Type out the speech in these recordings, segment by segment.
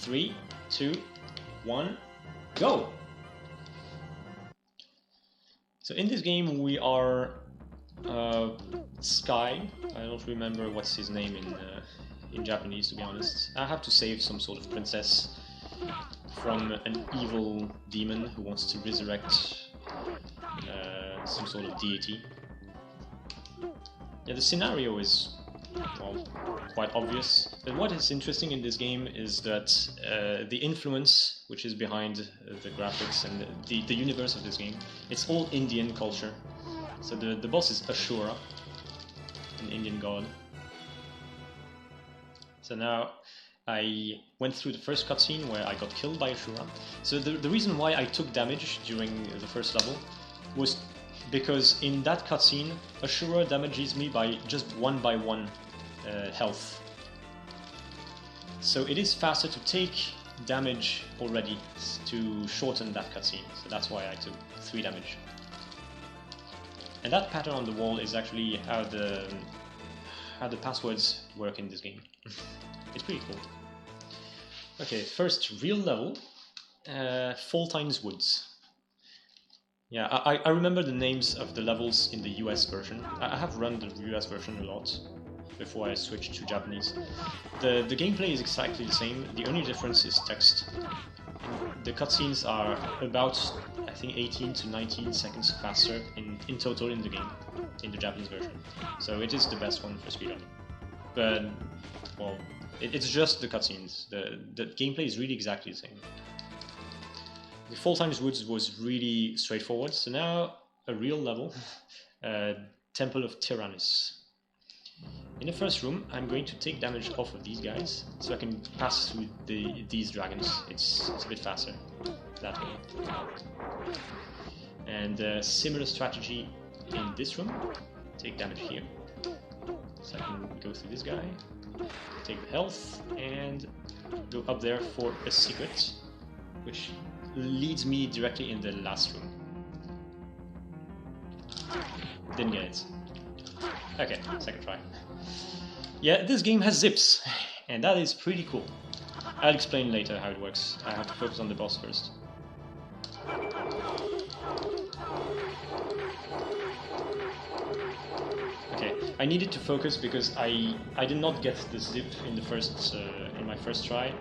3, 2, 1, go! So in this game we are Sky. I don't remember what's his name in Japanese, to be honest. I have to save some sort of princess from an evil demon who wants to resurrect some sort of deity. Yeah, the scenario is, well, quite obvious. But what is interesting in this game is that the influence which is behind the graphics and the universe of this game, it's all Indian culture. So the boss is Ashura, an Indian god. So now I went through the first cutscene where I got killed by Ashura. So the reason why I took damage during the first level was because in that cutscene, Ashura damages me by just 1 by 1 health. So it is faster to take damage already to shorten that cutscene. So that's why I took 3 damage. And that pattern on the wall is actually how the passwords work in this game. It's pretty cool. Okay, first real level, Fall Times Woods. Yeah, I remember the names of the levels in the US version. I have run the US version a lot before I switched to Japanese. The gameplay is exactly the same, the only difference is text. The cutscenes are about, I think, 18 to 19 seconds faster in total in the game, in the Japanese version. So it is the best one for speedrun. But, well, it's just the cutscenes. The gameplay is really exactly the same. The Fall Times Woods was really straightforward, so now a real level, Temple of Tyrannus. In the first room, I'm going to take damage off of these guys, so I can pass through these dragons. It's a bit faster that way. And similar strategy in this room, take damage here. So I can go through this guy, take the health, and go up there for a secret, which leads me directly in the last room. Didn't get it. Okay, second try. Yeah, this game has zips, and that is pretty cool. I'll explain later how it works. I have to focus on the boss first. Okay, I needed to focus because I did not get the zip in the first in my first try.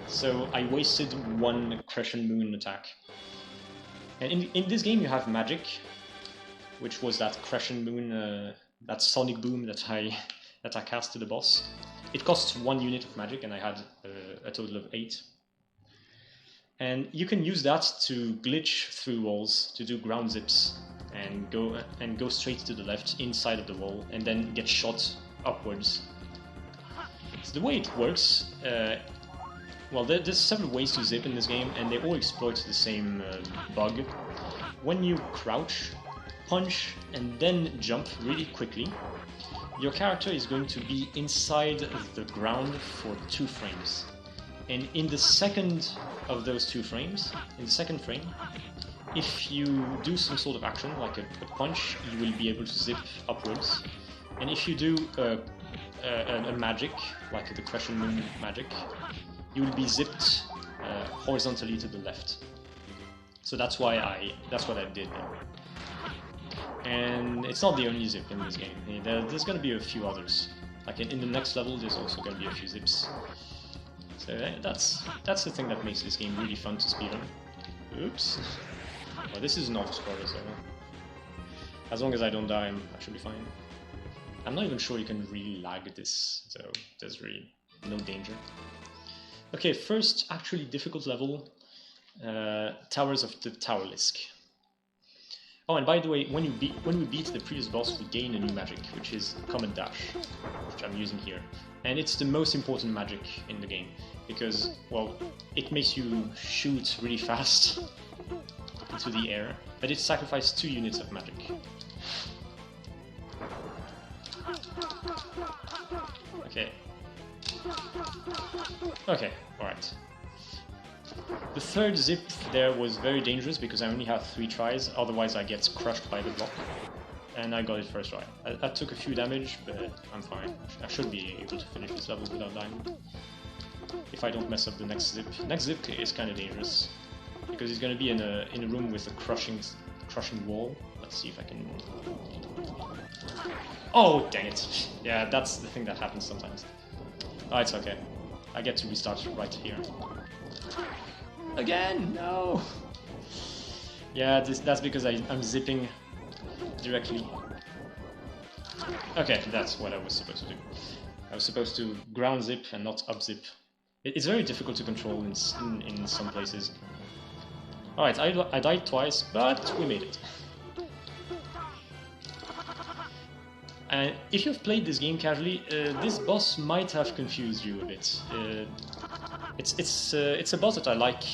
So I wasted 1 Crescent Moon attack. And in this game you have magic, which was that Crescent Moon, that sonic boom that I cast to the boss. It costs 1 unit of magic, and I had a total of 8. And you can use that to glitch through walls, to do ground zips, and go straight to the left inside of the wall, and then get shot upwards. So the way it works. Well, there's several ways to zip in this game, and they all exploit the same bug. When you crouch, punch, and then jump really quickly, your character is going to be inside the ground for 2 frames. And in the second of those 2 frames, in the second frame, if you do some sort of action, like a punch, you will be able to zip upwards. And if you do a magic, like the Crescent Moon magic, you will be zipped horizontally to the left. So that's what I did there. And it's not the only zip in this game. There's going to be a few others. Like in the next level, there's also going to be a few zips. So that's the thing that makes this game really fun to speedrun. Oops. Well, this is an auto-scroller, so as long as I don't die, I should be fine. I'm not even sure you can really lag this, so there's really no danger. Okay, first actually difficult level, Towers of the Towerlisk. Oh, and by the way, when we beat the previous boss, we gain a new magic, which is Comet Dash, which I'm using here. And it's the most important magic in the game, because, well, it makes you shoot really fast into the air, but it sacrifices 2 units of magic. Okay. Okay, alright. The third zip there was very dangerous because I only have 3 tries, otherwise I get crushed by the block. And I got it first try. I took a few damage, but I'm fine. I should be able to finish this level without dying. if I don't mess up the next zip. Next zip is kind of dangerous because he's going to be in a room with a crushing wall. Let's see if I can. Oh, dang it! Yeah, that's the thing that happens sometimes. Oh, it's okay. I get to restart right here. Again, no. Yeah, that's because I'm zipping directly. Okay, that's what I was supposed to do. I was supposed to ground zip and not up zip. It's very difficult to control in some places. Alright, I died twice, but we made it. And if you've played this game casually, this boss might have confused you a bit. It's a boss that I like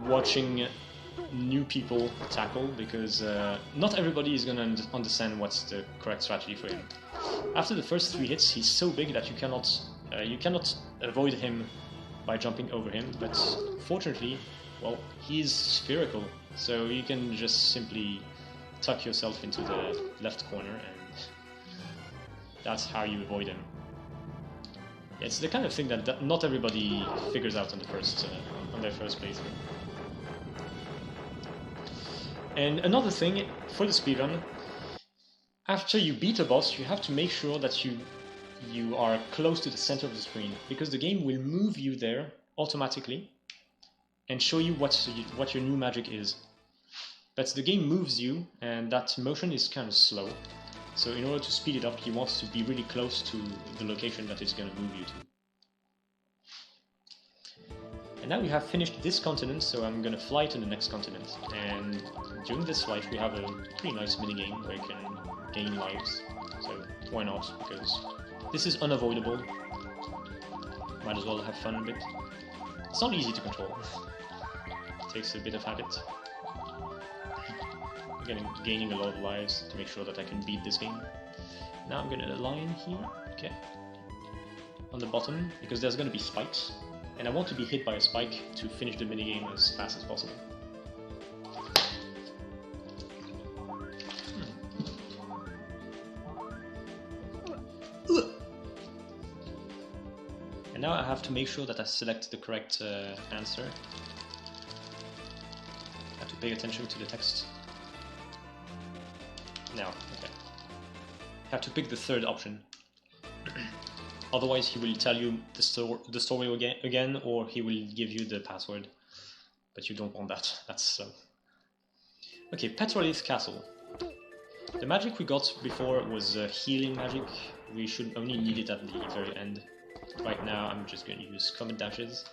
watching new people tackle because not everybody is gonna understand what's the correct strategy for him. After the first 3 hits, he's so big that you cannot avoid him by jumping over him. But fortunately, well, he's spherical, so you can just simply tuck yourself into the left corner, and that's how you avoid him. It's the kind of thing that not everybody figures out on their first playthrough. And another thing for the speedrun, after you beat a boss, you have to make sure that you are close to the center of the screen, because the game will move you there automatically and show you what your new magic is. But the game moves you, and that motion is kind of slow. So in order to speed it up, you want to be really close to the location that it's going to move you to. And now we have finished this continent, so I'm going to fly to the next continent. And during this flight, we have a pretty nice minigame where you can gain lives. So why not? Because this is unavoidable. Might as well have fun a bit. It's not easy to control. It takes a bit of habit. Again, gaining a lot of lives to make sure that I can beat this game. Now I'm going to align here. Okay. On the bottom, because there's going to be spikes. And I want to be hit by a spike to finish the minigame as fast as possible. And now I have to make sure that I select the correct answer. I have to pay attention to the text. No, okay. I have to pick the third option. Otherwise he will tell you the story again, or he will give you the password. But you don't want that. That's okay, Petrolith Castle. The magic we got before was healing magic. We should only need it at the very end. Right now I'm just going to use comet dashes.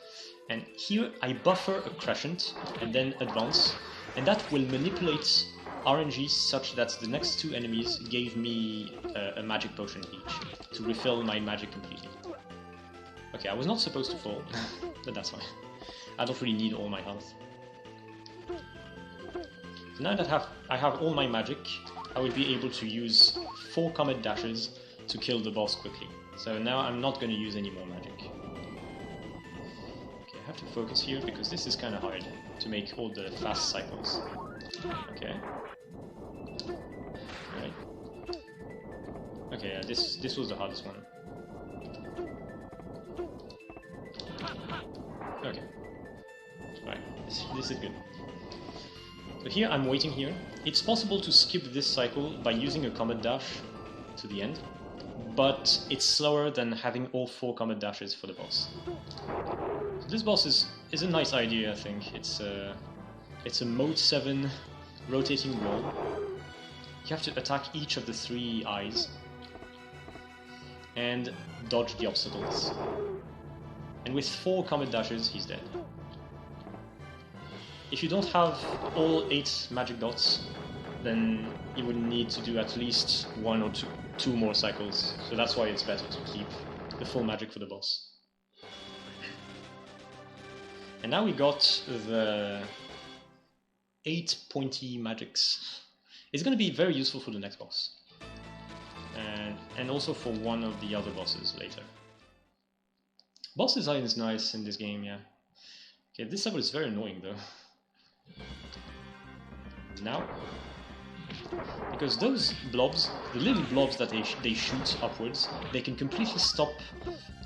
And here I buffer a crescent and then advance. And that will manipulate RNG such that the next 2 enemies gave me a magic potion each to refill my magic completely. Okay, I was not supposed to fall, but that's fine. I don't really need all my health. So now that I have all my magic, I will be able to use 4 comet dashes to kill the boss quickly. So now I'm not going to use any more magic. Okay, I have to focus here because this is kind of hard to make all the fast cycles. Okay. Right. Okay, yeah, this was the hardest one. Okay. Right, this is good. So here I'm waiting here. It's possible to skip this cycle by using a comet dash to the end, but it's slower than having all 4 comet dashes for the boss. So this boss is a nice idea, I think. It's a mode 7 rotating wall. You have to attack each of the 3 eyes and dodge the obstacles. And with 4 comet dashes, he's dead. If you don't have all 8 magic dots, then you would need to do at least 1 or 2 more cycles. So that's why it's better to keep the full magic for the boss. And now we got the 8 pointy magics. It's going to be very useful for the next boss. And also for one of the other bosses later. Boss design is nice in this game, yeah. Okay, this level is very annoying though. Now, Because those blobs, the little blobs that they shoot upwards, they can completely stop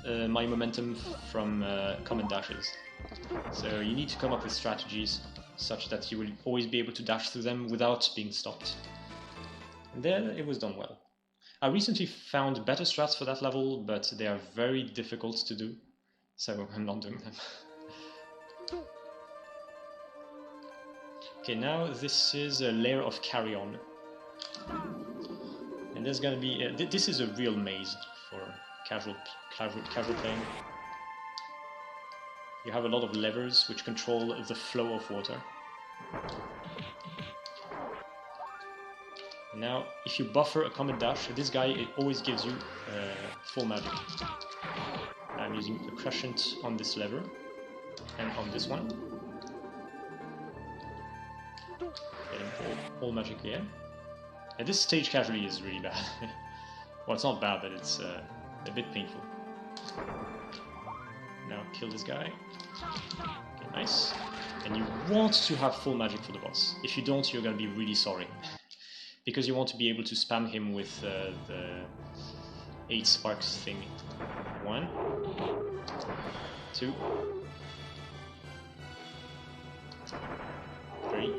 my momentum from common dashes. So you need to come up with strategies such that you will always be able to dash through them without being stopped. And there it was done well. I recently found better strats for that level, but they are very difficult to do, so I'm not doing them. Okay, now this is a layer of carry-on. And there's gonna be... this is a real maze for casual playing. You have a lot of levers which control the flow of water. Now, if you buffer a comet dash, this guy, it always gives you full magic. I'm using the crescent on this lever, and on this one. Getting all magic here. And this stage casualty is really bad. Well, it's not bad, but it's a bit painful. Now, kill this guy. Okay, nice. And you want to have full magic for the boss. If you don't, you're gonna be really sorry. Because you want to be able to spam him with the 8 sparks thing. 1, 2, 3.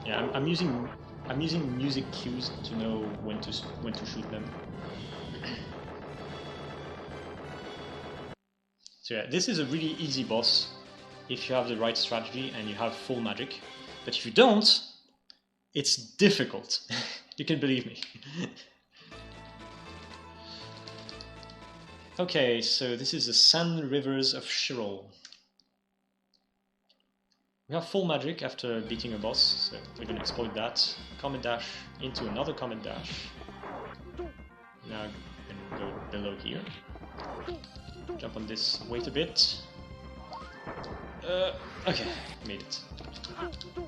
Yeah, I'm using music cues to know when to shoot them. So yeah, this is a really easy boss if you have the right strategy and you have full magic. But if you don't, it's difficult. You can believe me. Okay, so this is the Sand Rivers of Shirol. We have full magic after beating a boss, so we're going to exploit that. Comet dash into another comet dash. Now I'm going to go below here. Jump on this, wait a bit. Okay, made it.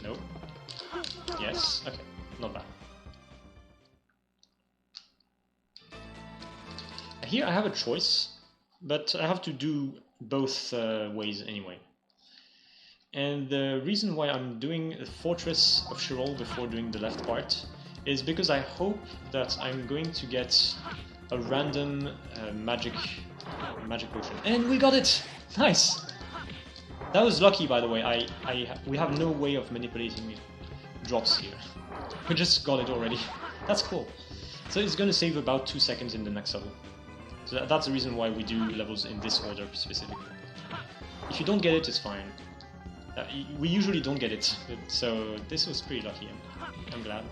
No. Yes, okay, not bad. Here I have a choice, but I have to do both ways anyway. And the reason why I'm doing the Fortress of Shirol before doing the left part is because I hope that I'm going to get a random magic potion. And we got it! Nice! That was lucky, by the way. We have no way of manipulating drops here. We just got it already. That's cool. So it's going to save about 2 seconds in the next level. So that's the reason why we do levels in this order specifically. If you don't get it, it's fine. We usually don't get it, so this was pretty lucky. I'm glad.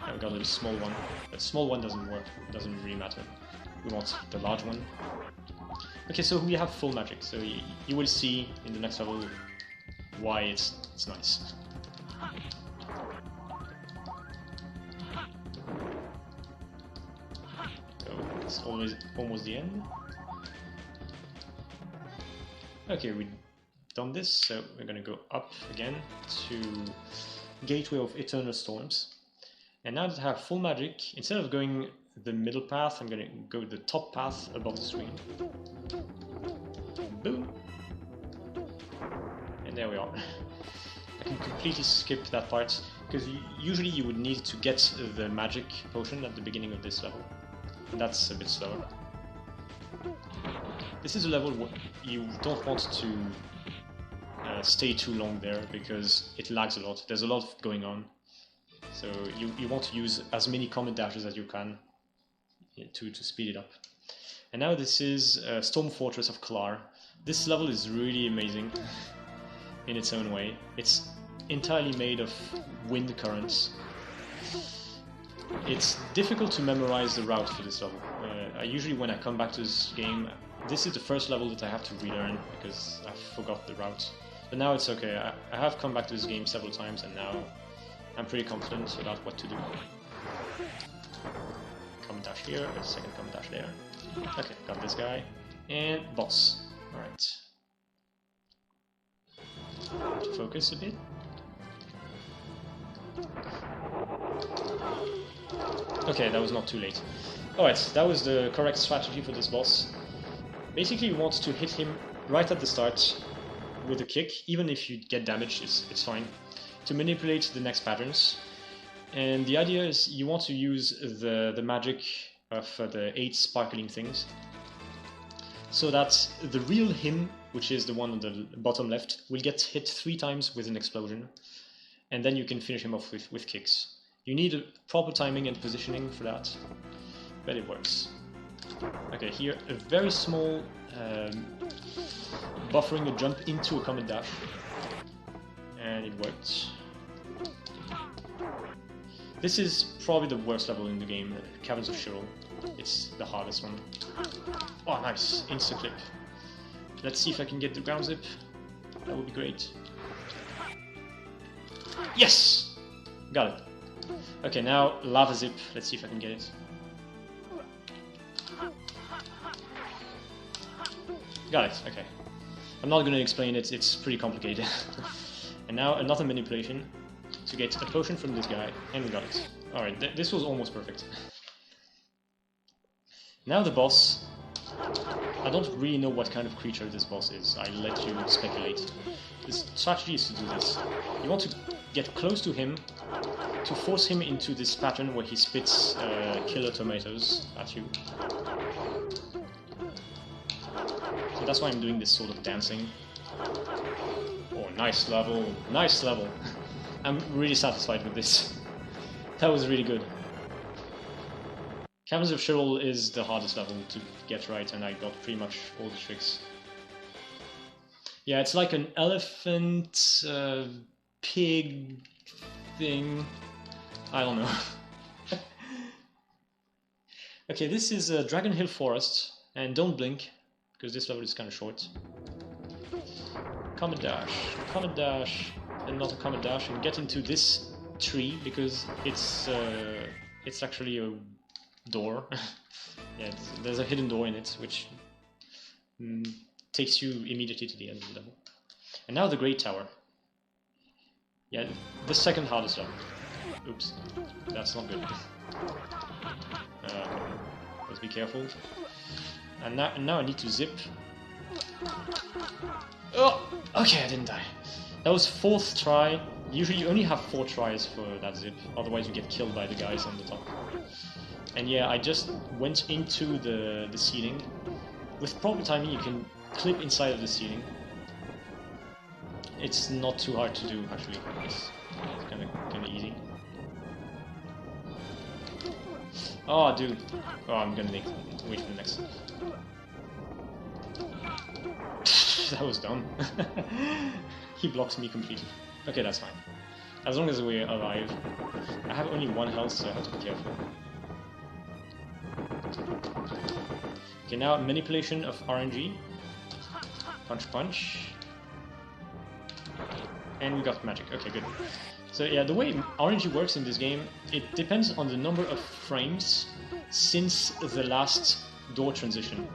Now we got a small one. The small one doesn't work. It doesn't really matter. We want the large one. Okay, so we have full magic, so you will see in the next level why it's nice. So it's almost the end. Okay, we've done this, so we're gonna go up again to Gateway of Eternal Storms. And now that I have full magic, instead of going the middle path, I'm gonna go the top path above the screen. Boom! And there we are. I can completely skip that part, because usually you would need to get the magic potion at the beginning of this level. And that's a bit slower. This is a level where you don't want to stay too long there, because it lags a lot. There's a lot going on. So you want to use as many comet dashes as you can to speed it up. And now this is Storm Fortress of Klar. This level is really amazing in its own way. It's entirely made of wind currents. It's difficult to memorize the route for this level. Usually when I come back to this game, this is the first level that I have to relearn because I forgot the route. But now it's okay. I have come back to this game several times and now I'm pretty confident about what to do. Comet dash here, a second comet dash there. Okay, got this guy. And boss. Alright. Focus a bit. Okay, that was not too late. Alright, that was the correct strategy for this boss. Basically you want to hit him right at the start with a kick. Even if you get damaged, it's fine. to manipulate the next patterns. And the idea is you want to use the magic of the 8 sparkling things, so that the real him, which is the one on the bottom left, will get hit 3 times with an explosion, and then you can finish him off with kicks. You need a proper timing and positioning for that, but it works. Okay, here a very small buffering a jump into a comet dash, and it worked. This is probably the worst level in the game, Caverns of Shirol. It's the hardest one. Oh, nice, insta-clip. Let's see if I can get the ground zip. That would be great. Yes! Got it. Okay, now lava zip. Let's see if I can get it. Got it, okay. I'm not going to explain it, it's pretty complicated. And now another manipulation to get a potion from this guy, and we got it. Alright, this was almost perfect. Now the boss. I don't really know what kind of creature this boss is, I'll let you speculate. The strategy is to do this. You want to get close to him, to force him into this pattern where he spits killer tomatoes at you. So that's why I'm doing this sort of dancing. Oh, nice level, nice level. I'm really satisfied with this. That was really good. Caverns of Shirol is the hardest level to get right, and I got pretty much all the tricks. Yeah, it's like an elephant, pig thing. I don't know. Okay, this is Dragon Hill Forest, and don't blink, because this level is kind of short. Comet dash, and not a comet dash, and get into this tree, because it's actually a door. Yeah, there's a hidden door in it, which takes you immediately to the end of the level. And now the Great Tower. Yeah, the second hardest level. Oops, that's not good. Let's be careful. And now I need to zip. Oh, okay, I didn't die. That was 4th try. Usually you only have 4 tries for that zip, otherwise you get killed by the guys on the top. And yeah, I just went into the ceiling. With proper timing you can clip inside of the ceiling. It's not too hard to do actually, it's kinda easy. Oh dude, oh I'm gonna wait for the next. That was dumb. He blocks me completely. Okay, that's fine. As long as we're alive. I have only 1 health, so I have to be careful. Okay, now manipulation of RNG. Punch punch. And we got magic. Okay, good. So yeah, the way RNG works in this game, it depends on the number of frames since the last door transition.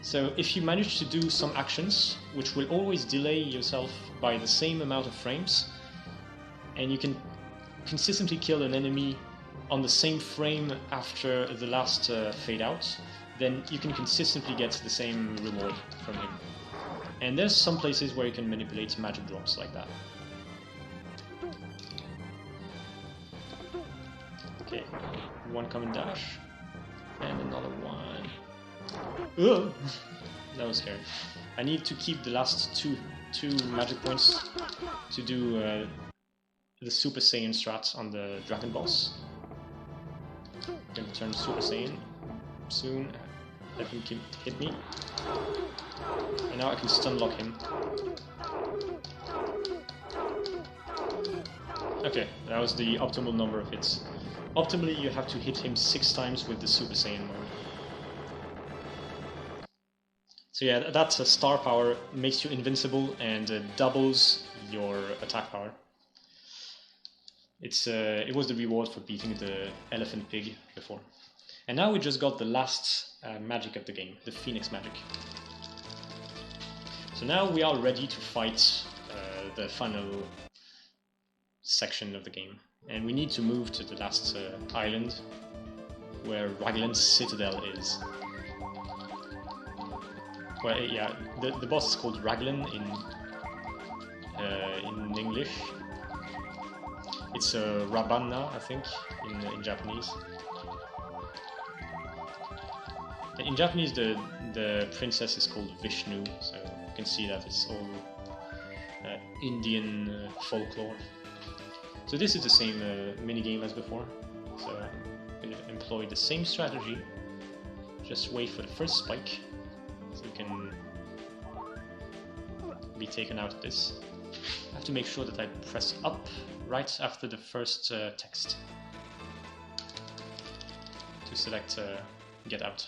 So if you manage to do some actions, which will always delay yourself by the same amount of frames, and you can consistently kill an enemy on the same frame after the last fade out, then you can consistently get the same reward from him. And there's some places where you can manipulate magic drops like that. Okay, 1 common dash, and another one. Ugh! That was scary. I need to keep the last two magic points to do the Super Saiyan strat on the dragon boss. I'm gonna turn Super Saiyan soon. Let him hit me. And now I can stun lock him. Okay, that was the optimal number of hits. Optimally, you have to hit him 6 times with the Super Saiyan mode. So yeah, that's a star power, makes you invincible and doubles your attack power. It was the reward for beating the elephant pig before. And now we just got the last magic of the game, the Phoenix magic. So now we are ready to fight the final section of the game. And we need to move to the last island, where Raglan's Citadel is. Well, yeah, the boss is called Raglan in English. It's a Rabanna, I think, in Japanese. In Japanese, the princess is called Vishnu, so you can see that it's all Indian folklore. So this is the same minigame as before. So I'm going to employ the same strategy. Just wait for the first spike, so you can be taken out of this. I have to make sure that I press up right after the first text to select get out.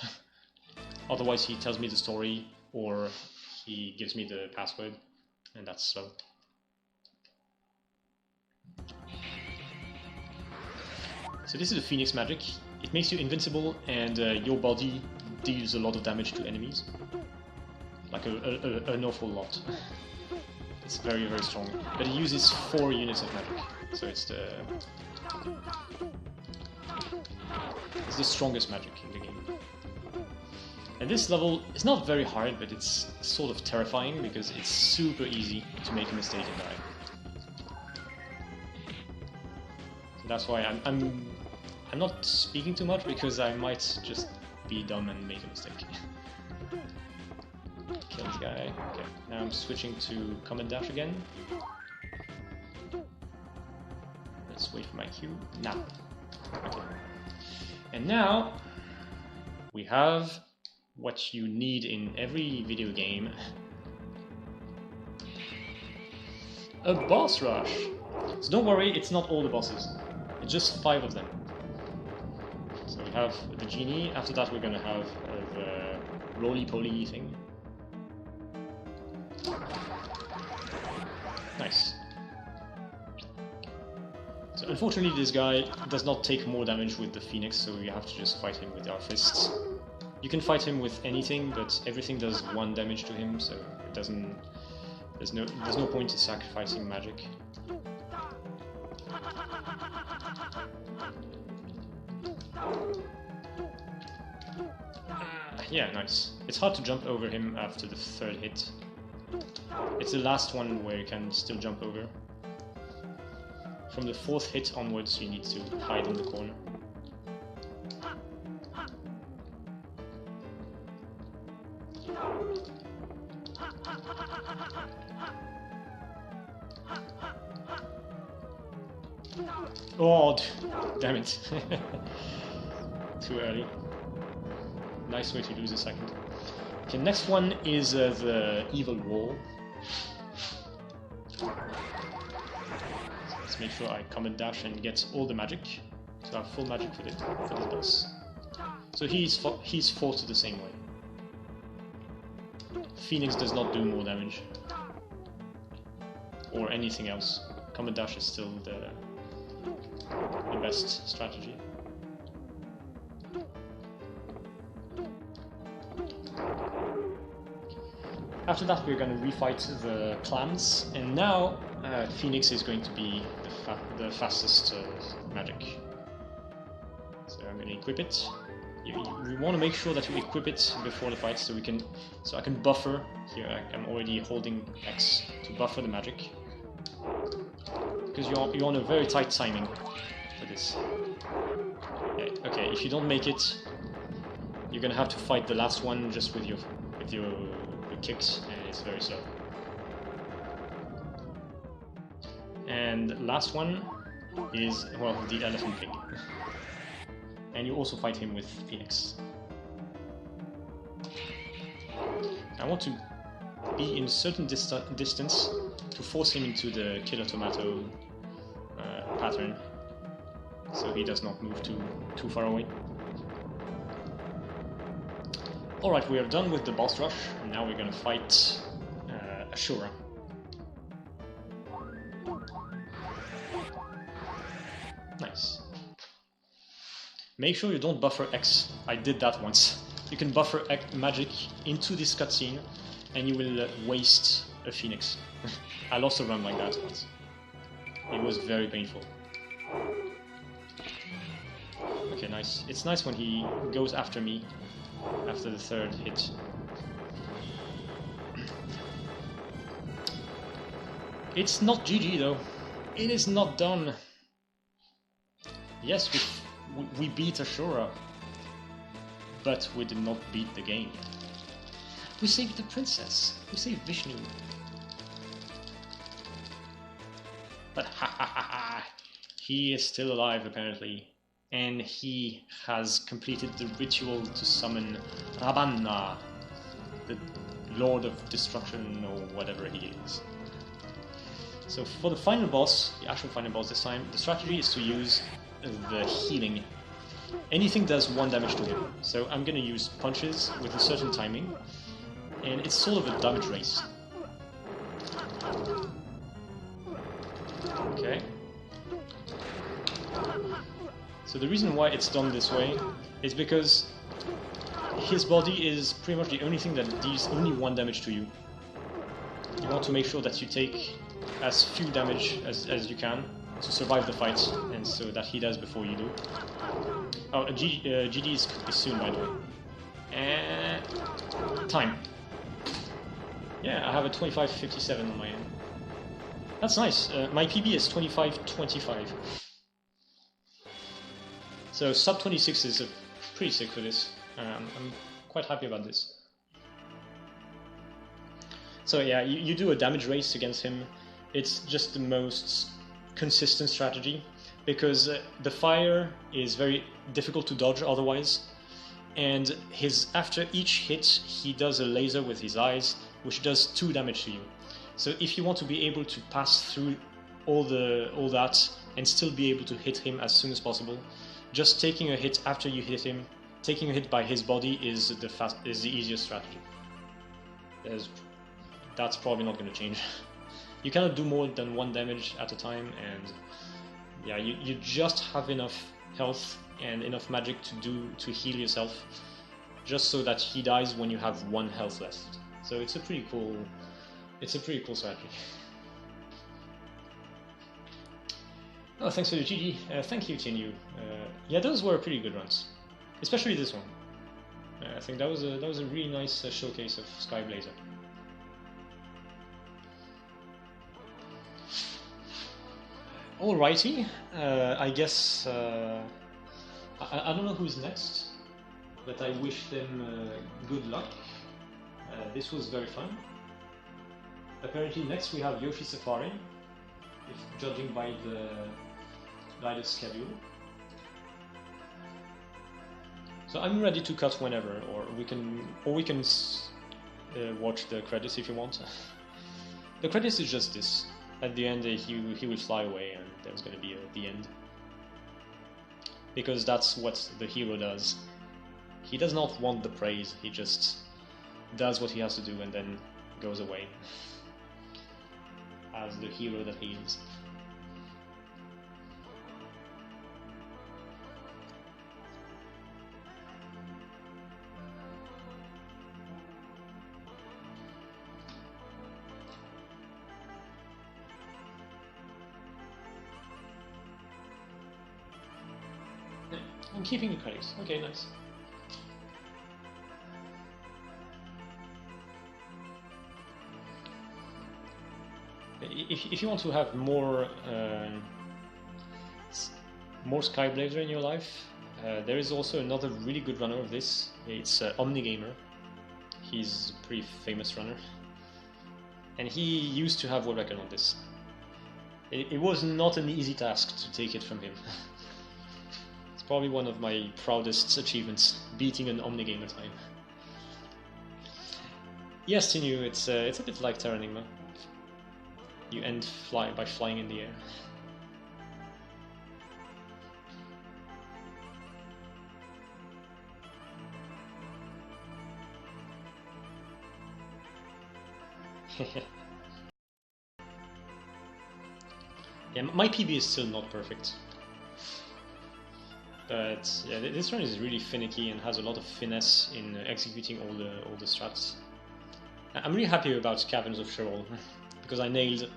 Otherwise he tells me the story or he gives me the password, and that's slow. So this is the Phoenix magic. It makes you invincible and your body deals a lot of damage to enemies. Like an awful lot. It's very, very strong. But it uses 4 units of magic. So it's the strongest magic in the game. And this level is not very hard, but it's sort of terrifying because it's super easy to make a mistake and die. So that's why I'm not speaking too much, because I might just be dumb and make a mistake. Kill this guy. Okay, now I'm switching to command dash again. Let's wait for my cue. Now. Okay. And now we have what you need in every video game. A boss rush! So don't worry, it's not all the bosses. It's just 5 of them. So we have the genie, after that we're gonna have the roly-poly thing. Nice. So unfortunately this guy does not take more damage with the Phoenix, so you have to just fight him with our fists. You can fight him with anything, but everything does 1 damage to him, so it doesn't. There's no point in sacrificing magic. Yeah, nice. It's hard to jump over him after the 3rd hit. It's the last one where you can still jump over. From the 4th hit onwards, you need to hide in the corner. Oh, damn it. Too early. Nice way to lose a second. Okay, next one is the evil wall. So let's make sure I command dash and get all the magic. So I have full magic for this boss. So he's fought the same way. Phoenix does not do more damage. Or anything else. Command dash is still the best strategy. After that we're going to refight the clams, and now Phoenix is going to be the fastest magic. So I'm going to equip it. You want to make sure that you equip it before the fight, so I can buffer. Here I'm already holding X to buffer the magic, because you're on a very tight timing for this. Yeah, okay, if you don't make it, you're gonna have to fight the last one just with your kicks, and it's very slow. And last one is, well, the elephant pig. And you also fight him with Phoenix. I want to be in a certain distance to force him into the killer tomato pattern, so he does not move too far away. Alright, we are done with the boss rush, and now we're gonna fight Ashura. Nice. Make sure you don't buffer X. I did that once. You can buffer magic into this cutscene, and you will waste a Phoenix. I lost a run like that once. It was very painful. Okay, nice. It's nice when he goes after me after the 3rd hit. It's not GG though. It is not done. Yes, we beat Ashura, but we did not beat the game. We saved the princess. We saved Vishnu. But ha ha ha ha, he is still alive apparently, and he has completed the ritual to summon Rabanna, the Lord of Destruction or whatever he is. So for the final boss, the actual final boss this time, the strategy is to use the healing. Anything does 1 damage to him, so I'm gonna use punches with a certain timing, and it's sort of a damage race. Okay. So the reason why it's done this way is because his body is pretty much the only thing that deals only 1 damage to you. You want to make sure that you take as few damage as you can to survive the fight, and so that he does before you do. Oh, GD is soon, by the way. Time. Yeah, I have a 25:57 on my end. That's nice. My PB is 25:25. So sub 26 is pretty sick for this. I'm quite happy about this. So yeah, you do a damage race against him. It's just the most consistent strategy, because the fire is very difficult to dodge otherwise, and after each hit he does a laser with his eyes, which does 2 damage to you. So if you want to be able to pass through all that and still be able to hit him as soon as possible, just taking a hit after you hit him, taking a hit by his body is the easiest strategy. That's probably not going to change. You cannot do more than 1 damage at a time, and yeah, you just have enough health and enough magic to heal yourself, just so that he dies when you have 1 health left. So it's a pretty cool strategy. Oh, thanks for the GG. Thank you, Tinu. Yeah, those were pretty good runs, especially this one. I think that was a really nice showcase of Skyblazer. Alrighty, I guess I don't know who's next, but I wish them good luck. This was very fun. Apparently next we have Yoshi Safari, if judging by the schedule. So I'm ready to cut whenever, or we can watch the credits if you want. The credits is just this. At the end, he will fly away, and there's going to be the end. Because that's what the hero does. He does not want the praise, he just does what he has to do and then goes away. As the hero that he is. I'm keeping the credits. Okay, nice. If you want to have more Skyblazer in your life, there is also another really good runner of this. It's Omnigamer. He's a pretty famous runner, and he used to have world record on this. It was not an easy task to take it from him. It's probably one of my proudest achievements, beating an Omnigamer time. Yes, Tinu, it's a bit like Terra Enigma. You end by flying in the air. Yeah, my PB is still not perfect. But yeah, this run is really finicky and has a lot of finesse in executing all the strats. I'm really happy about Caverns of Sheol, because I nailed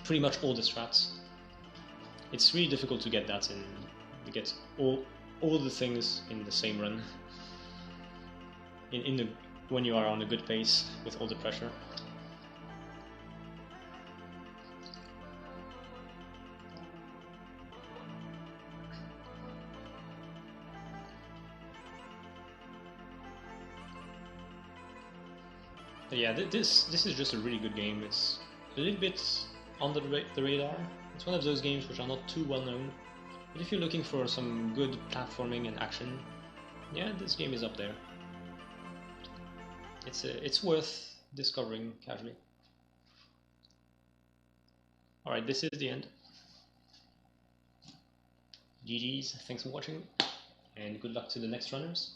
pretty much all the strats. It's really difficult to get that in, to get all the things in the same run. When you are on a good pace with all the pressure. But yeah, this is just a really good game. It's a little bit under the radar. It's one of those games which are not too well known. But if you're looking for some good platforming and action, yeah, this game is up there. It's worth discovering casually. Alright, this is the end. GG's, thanks for watching, and good luck to the next runners.